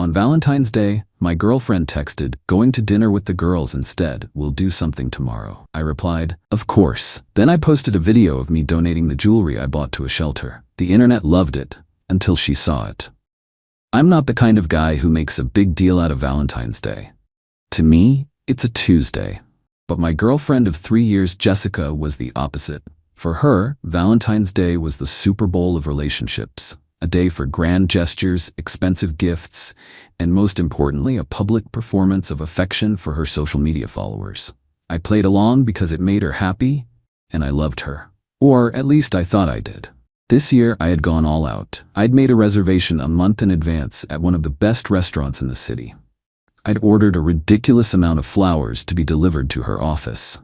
On Valentine's Day, my girlfriend texted, "Going to dinner with the girls instead. We'll do something tomorrow." I replied, "Of course." Then I posted a video of me donating the jewelry I bought to a shelter. The internet loved it, until she saw it. I'm not the kind of guy who makes a big deal out of Valentine's Day. To me, it's a Tuesday. But my girlfriend of 3 years, Jessica, was the opposite. For her, Valentine's Day was the Super Bowl of relationships. A day for grand gestures, expensive gifts, and most importantly, a public performance of affection for her social media followers. I played along because it made her happy, and I loved her. Or at least I thought I did. This year, I had gone all out. I'd made a reservation a month in advance at one of the best restaurants in the city. I'd ordered a ridiculous amount of flowers to be delivered to her office.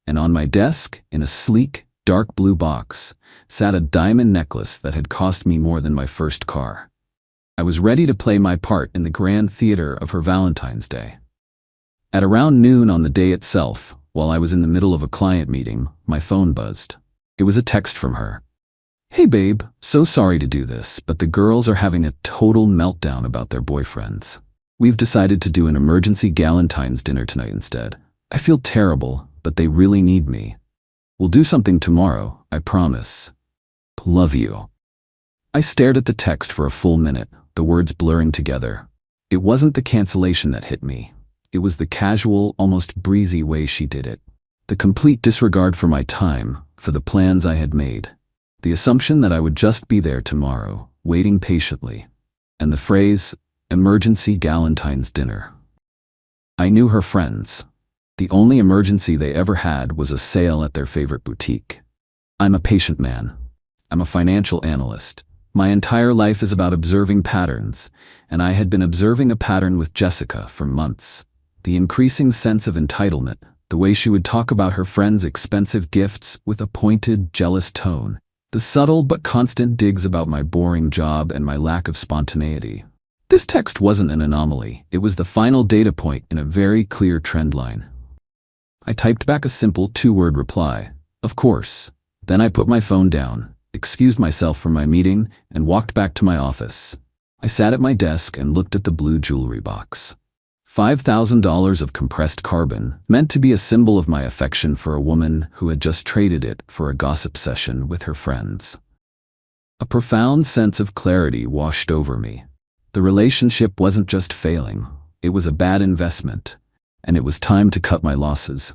And on my desk, in a sleek, dark blue box, sat a diamond necklace that had cost me more than my first car. I was ready to play my part in the grand theater of her Valentine's Day. At around noon on the day itself, while I was in the middle of a client meeting, my phone buzzed. It was a text from her. "Hey babe, so sorry to do this, but the girls are having a total meltdown about their boyfriends. We've decided to do an emergency Valentine's dinner tonight instead. I feel terrible, but they really need me. We'll do something tomorrow, I promise. Love you." I stared at the text for a full minute, the words blurring together. It wasn't the cancellation that hit me. It was the casual, almost breezy way she did it. The complete disregard for my time, for the plans I had made. The assumption that I would just be there tomorrow, waiting patiently. And the phrase, "emergency Valentine's dinner." I knew her friends. The only emergency they ever had was a sale at their favorite boutique. I'm a patient man. I'm a financial analyst. My entire life is about observing patterns, and I had been observing a pattern with Jessica for months. The increasing sense of entitlement, the way she would talk about her friends' expensive gifts with a pointed, jealous tone, the subtle but constant digs about my boring job and my lack of spontaneity. This text wasn't an anomaly. It was the final data point in a very clear trend line. I typed back a simple 2-word reply, "Of course." Then I put my phone down, excused myself from my meeting, and walked back to my office. I sat at my desk and looked at the blue jewelry box. $5,000 of compressed carbon, meant to be a symbol of my affection for a woman who had just traded it for a gossip session with her friends. A profound sense of clarity washed over me. The relationship wasn't just failing, it was a bad investment, and it was time to cut my losses.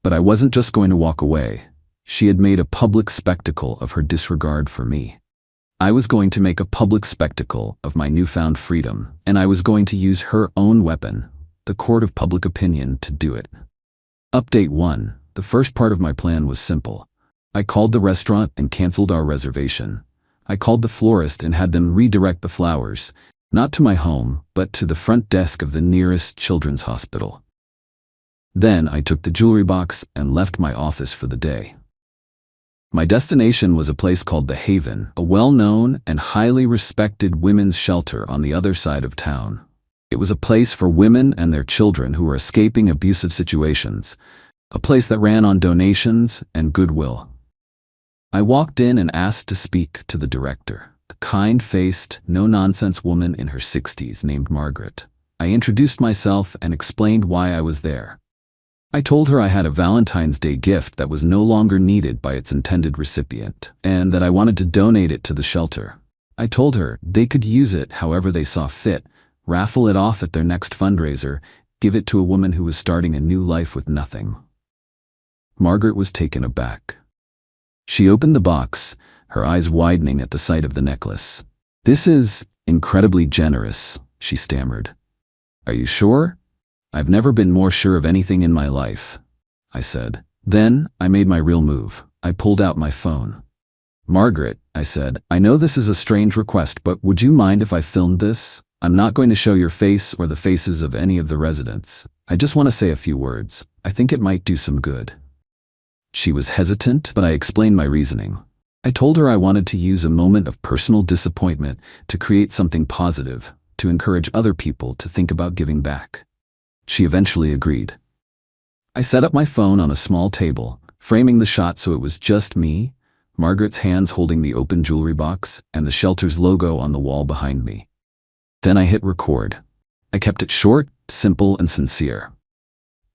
But I wasn't just going to walk away. She had made a public spectacle of her disregard for me. I was going to make a public spectacle of my newfound freedom, and I was going to use her own weapon, the court of public opinion, to do it. Update 1. The first part of my plan was simple. I called the restaurant and canceled our reservation. I called the florist and had them redirect the flowers, not to my home, but to the front desk of the nearest children's hospital. Then I took the jewelry box and left my office for the day. My destination was a place called The Haven, a well-known and highly respected women's shelter on the other side of town. It was a place for women and their children who were escaping abusive situations, a place that ran on donations and goodwill. I walked in and asked to speak to the director, a kind-faced, no-nonsense woman in her 60s named Margaret. I introduced myself and explained why I was there. I told her I had a Valentine's Day gift that was no longer needed by its intended recipient, and that I wanted to donate it to the shelter. I told her they could use it however they saw fit, raffle it off at their next fundraiser, give it to a woman who was starting a new life with nothing. Margaret was taken aback. She opened the box, her eyes widening at the sight of the necklace. "This is incredibly generous," she stammered. "Are you sure?" "I've never been more sure of anything in my life," I said. Then I made my real move. I pulled out my phone. "Margaret," I said, "I know this is a strange request, but would you mind if I filmed this? I'm not going to show your face or the faces of any of the residents. I just want to say a few words. I think it might do some good." She was hesitant, but I explained my reasoning. I told her I wanted to use a moment of personal disappointment to create something positive, to encourage other people to think about giving back. She eventually agreed. I set up my phone on a small table, framing the shot so it was just me, Margaret's hands holding the open jewelry box, and the shelter's logo on the wall behind me. Then I hit record. I kept it short, simple, and sincere.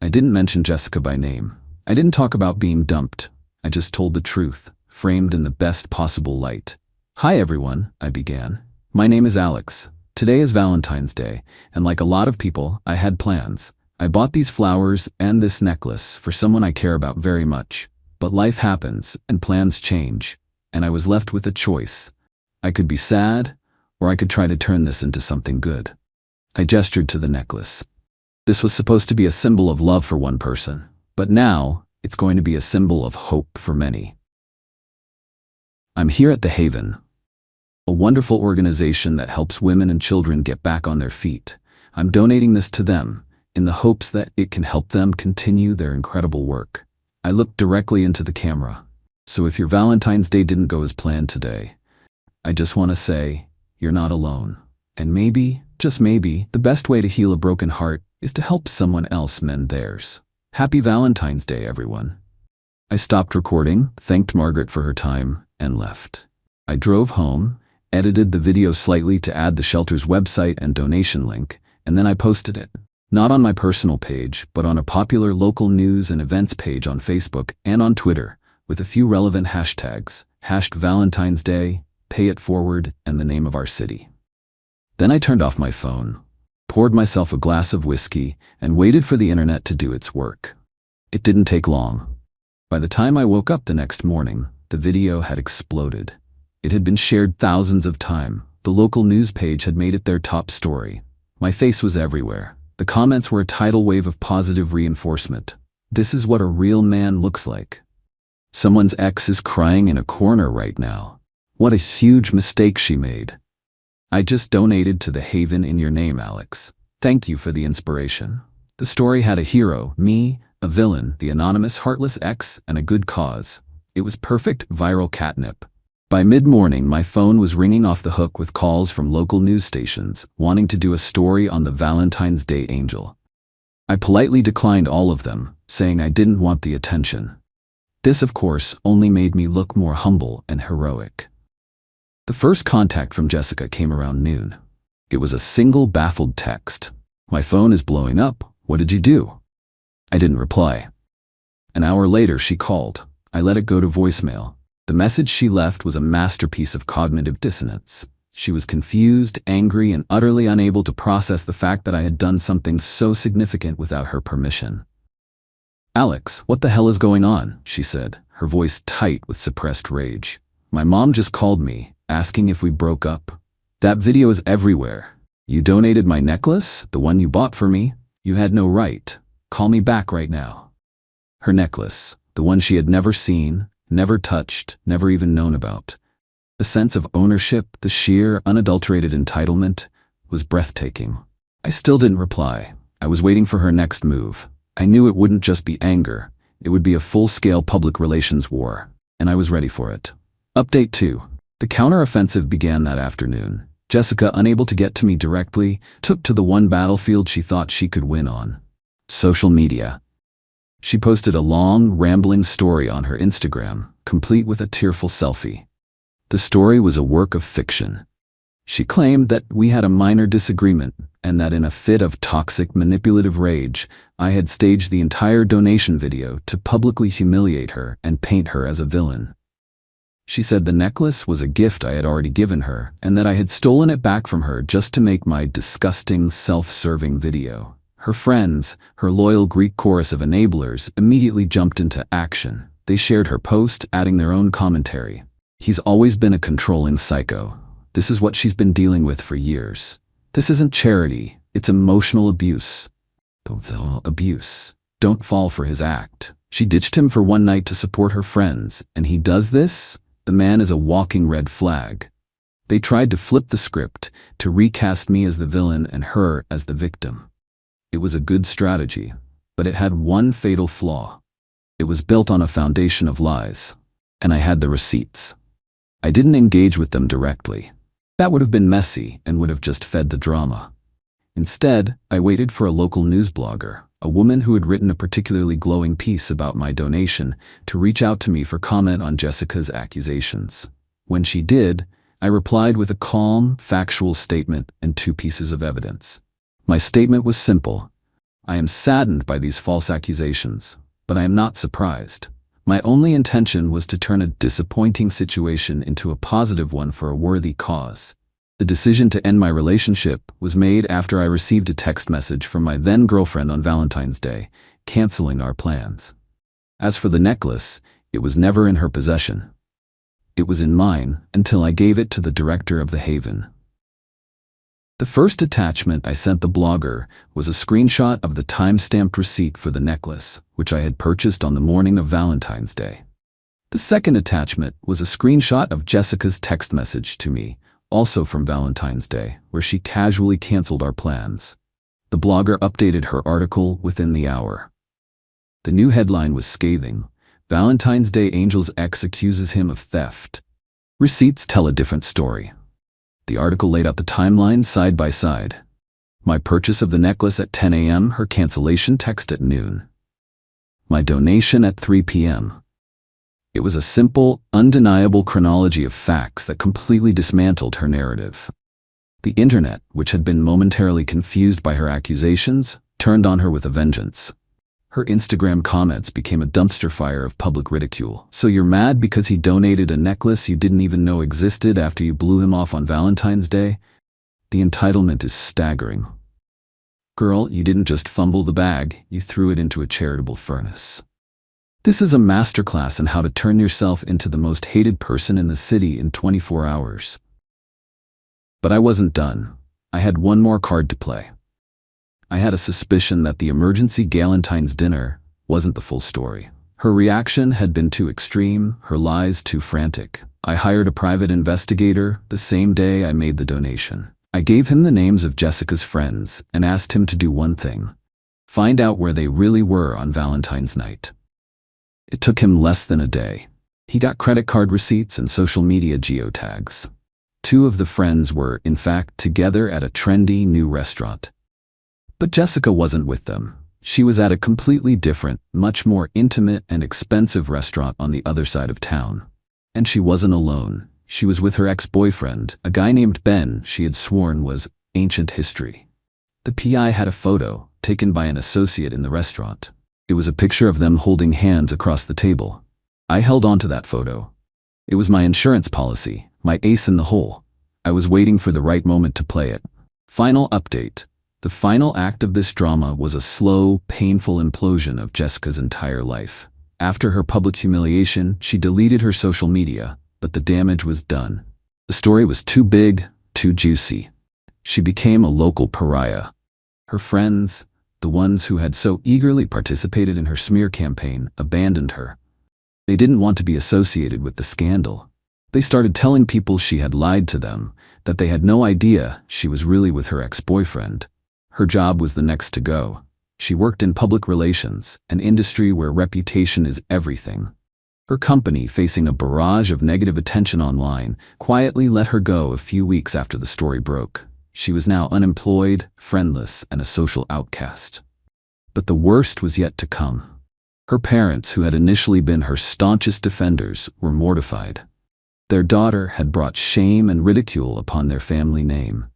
I didn't mention Jessica by name. I didn't talk about being dumped. I just told the truth, framed in the best possible light. "Hi everyone," I began. "My name is Alex. Today is Valentine's Day, and like a lot of people, I had plans. I bought these flowers and this necklace for someone I care about very much. But life happens, and plans change, and I was left with a choice. I could be sad, or I could try to turn this into something good." I gestured to the necklace. This was supposed to be a symbol of love for one person, but now it's going to be a symbol of hope for many. I'm here at The Haven, a wonderful organization that helps women and children get back on their feet. I'm donating this to them in the hopes that it can help them continue their incredible work. I looked directly into the camera. So if your Valentine's Day didn't go as planned today, I just want to say, you're not alone. And maybe, just maybe, the best way to heal a broken heart is to help someone else mend theirs. Happy Valentine's Day, everyone. I stopped recording, thanked Margaret for her time, and left. I drove home, edited the video slightly to add the shelter's website and donation link, and then I posted it. Not on my personal page, but on a popular local news and events page on Facebook and on Twitter, with a few relevant hashtags, #Valentine's Day, Pay It Forward, and the name of our city. Then I turned off my phone, poured myself a glass of whiskey, and waited for the internet to do its work. It didn't take long. By the time I woke up the next morning, the video had exploded. It had been shared thousands of times. The local news page had made it their top story. My face was everywhere. The comments were a tidal wave of positive reinforcement. This is what a real man looks like. Someone's ex is crying in a corner right now. What a huge mistake she made. I just donated to The Haven in your name, Alex. Thank you for the inspiration. The story had a hero, me, a villain, the anonymous heartless ex, and a good cause. It was perfect viral catnip. By mid-morning, my phone was ringing off the hook with calls from local news stations wanting to do a story on the Valentine's Day angel. I politely declined all of them, saying I didn't want the attention. This, of course, only made me look more humble and heroic. The first contact from Jessica came around noon. It was a single baffled text. "My phone is blowing up. What did you do?" I didn't reply. An hour later, she called. I let it go to voicemail. The message she left was a masterpiece of cognitive dissonance. She was confused, angry, and utterly unable to process the fact that I had done something so significant without her permission. "Alex, what the hell is going on?" she said, her voice tight with suppressed rage. "My mom just called me, asking if we broke up. That video is everywhere. You donated my necklace, the one you bought for me. You had no right. Call me back right now." Her necklace, the one she had never seen, never touched, never even known about. The sense of ownership, the sheer, unadulterated entitlement, was breathtaking. I still didn't reply. I was waiting for her next move. I knew it wouldn't just be anger. It would be a full-scale public relations war, and I was ready for it. Update 2. The counteroffensive began that afternoon. Jessica, unable to get to me directly, took to the one battlefield she thought she could win on: social media. She posted a long, rambling story on her Instagram, complete with a tearful selfie. The story was a work of fiction. She claimed that we had a minor disagreement and that in a fit of toxic, manipulative rage, I had staged the entire donation video to publicly humiliate her and paint her as a villain. She said the necklace was a gift I had already given her and that I had stolen it back from her just to make my disgusting, self-serving video. Her friends, her loyal Greek chorus of enablers, immediately jumped into action. They shared her post, adding their own commentary. "He's always been a controlling psycho. This is what she's been dealing with for years. This isn't charity, it's emotional abuse. Abuse. Don't fall for his act. She ditched him for one night to support her friends, and he does this? The man is a walking red flag." They tried to flip the script, to recast me as the villain and her as the victim. It was a good strategy, but it had one fatal flaw. It was built on a foundation of lies, and I had the receipts. I didn't engage with them directly. That would have been messy and would have just fed the drama. Instead, I waited for a local news blogger, a woman who had written a particularly glowing piece about my donation, to reach out to me for comment on Jessica's accusations. When she did, I replied with a calm, factual statement and 2 pieces of evidence. My statement was simple. I am saddened by these false accusations, but I am not surprised. My only intention was to turn a disappointing situation into a positive one for a worthy cause. The decision to end my relationship was made after I received a text message from my then-girlfriend on Valentine's Day, canceling our plans. As for the necklace, it was never in her possession. It was in mine until I gave it to the director of the Haven. The first attachment I sent the blogger was a screenshot of the time-stamped receipt for the necklace, which I had purchased on the morning of Valentine's Day. The second attachment was a screenshot of Jessica's text message to me, also from Valentine's Day, where she casually canceled our plans. The blogger updated her article within the hour. The new headline was scathing. Valentine's Day Angel's ex accuses him of theft. Receipts tell a different story. The article laid out the timeline side by side. My purchase of the necklace at 10 a.m., her cancellation text at noon. My donation at 3 p.m. It was a simple, undeniable chronology of facts that completely dismantled her narrative. The internet, which had been momentarily confused by her accusations, turned on her with a vengeance. Her Instagram comments became a dumpster fire of public ridicule. So you're mad because he donated a necklace you didn't even know existed after you blew him off on Valentine's Day? The entitlement is staggering. Girl, you didn't just fumble the bag, you threw it into a charitable furnace. This is a masterclass in how to turn yourself into the most hated person in the city in 24 hours. But I wasn't done. I had one more card to play. I had a suspicion that the emergency Valentine's dinner wasn't the full story. Her reaction had been too extreme, her lies too frantic. I hired a private investigator the same day I made the donation. I gave him the names of Jessica's friends and asked him to do one thing: find out where they really were on Valentine's night. It took him less than a day. He got credit card receipts and social media geotags. 2 of the friends were, in fact, together at a trendy new restaurant. But Jessica wasn't with them. She was at a completely different, much more intimate and expensive restaurant on the other side of town. And she wasn't alone. She was with her ex-boyfriend, a guy named Ben she had sworn was ancient history. The PI had a photo, taken by an associate in the restaurant. It was a picture of them holding hands across the table. I held on to that photo. It was my insurance policy, my ace in the hole. I was waiting for the right moment to play it. Final update. The final act of this drama was a slow, painful implosion of Jessica's entire life. After her public humiliation, she deleted her social media, but the damage was done. The story was too big, too juicy. She became a local pariah. Her friends, the ones who had so eagerly participated in her smear campaign, abandoned her. They didn't want to be associated with the scandal. They started telling people she had lied to them, that they had no idea she was really with her ex-boyfriend. Her job was the next to go. She worked in public relations, an industry where reputation is everything. Her company, facing a barrage of negative attention online, quietly let her go a few weeks after the story broke. She was now unemployed, friendless, and a social outcast. But the worst was yet to come. Her parents, who had initially been her staunchest defenders, were mortified. Their daughter had brought shame and ridicule upon their family name.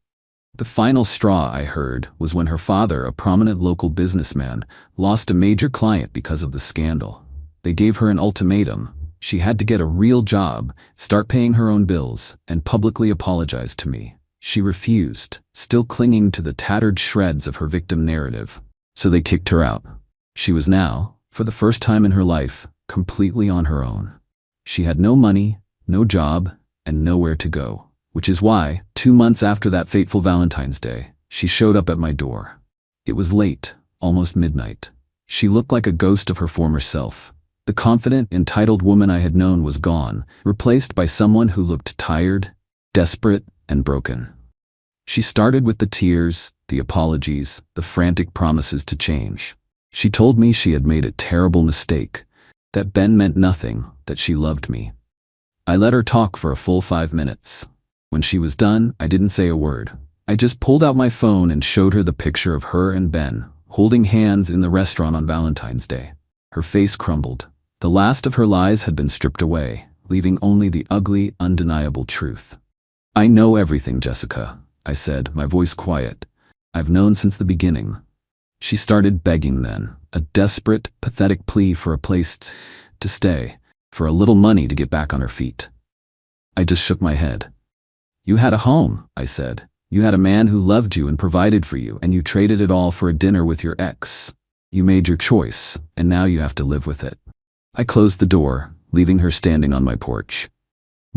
The final straw, I heard, was when her father, a prominent local businessman, lost a major client because of the scandal. They gave her an ultimatum. She had to get a real job, start paying her own bills, and publicly apologize to me. She refused, still clinging to the tattered shreds of her victim narrative. So they kicked her out. She was now, for the first time in her life, completely on her own. She had no money, no job, and nowhere to go. Which is why, 2 months after that fateful Valentine's Day, she showed up at my door. It was late, almost midnight. She looked like a ghost of her former self. The confident, entitled woman I had known was gone, replaced by someone who looked tired, desperate, and broken. She started with the tears, the apologies, the frantic promises to change. She told me she had made a terrible mistake, that Ben meant nothing, that she loved me. I let her talk for a full 5 minutes. When she was done, I didn't say a word. I just pulled out my phone and showed her the picture of her and Ben, holding hands in the restaurant on Valentine's Day. Her face crumbled. The last of her lies had been stripped away, leaving only the ugly, undeniable truth. I know everything, Jessica, I said, my voice quiet. I've known since the beginning. She started begging then, a desperate, pathetic plea for a place to stay, for a little money to get back on her feet. I just shook my head. You had a home, I said. You had a man who loved you and provided for you, and you traded it all for a dinner with your ex. You made your choice, and now you have to live with it. I closed the door, leaving her standing on my porch.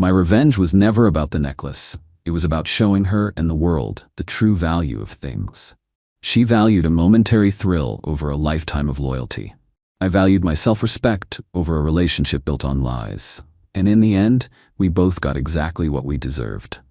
My revenge was never about the necklace. It was about showing her and the world the true value of things. She valued a momentary thrill over a lifetime of loyalty. I valued my self-respect over a relationship built on lies. And in the end, we both got exactly what we deserved.